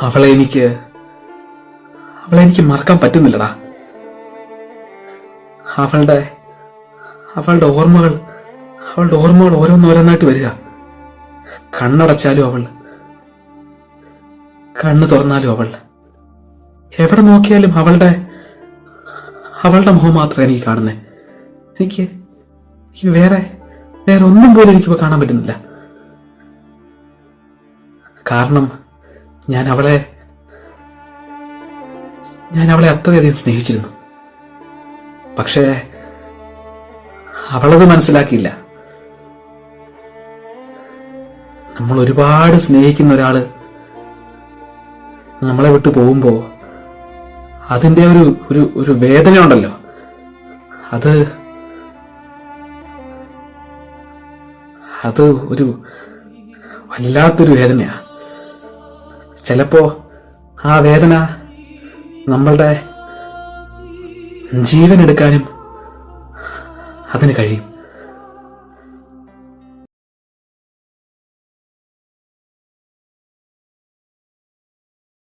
അവളെ എനിക്ക് മറക്കാൻ പറ്റുന്നില്ലടാ. അവളുടെ ഓർമ്മകൾ ഓരോന്നോരോന്നായിട്ട് വരിക. കണ്ണടച്ചാലും അവൾ, കണ്ണു തുറന്നാലും അവൾ, എവിടെ നോക്കിയാലും അവളുടെ മുഖം മാത്രമേ എനിക്ക് കാണുന്നേ. എനിക്ക് വേറെ ഒന്നും പോലും എനിക്കിപ്പോ കാണാൻ പറ്റുന്നില്ല. കാരണം ഞാൻ അവളെ അത്രയധികം സ്നേഹിച്ചിരുന്നു. പക്ഷേ അവളത് മനസ്സിലാക്കിയില്ല. നമ്മൾ ഒരുപാട് സ്നേഹിക്കുന്ന ഒരാള് നമ്മളെ വിട്ടു പോകുമ്പോ അതിന്റെ ഒരു വേദന ഉണ്ടല്ലോ, അത് ഒരു വല്ലാത്തൊരു വേദനയാ. ചിലപ്പോ ആ വേദന നമ്മളുടെ ജീവൻ എടുക്കാനും അതിന് കഴിയും.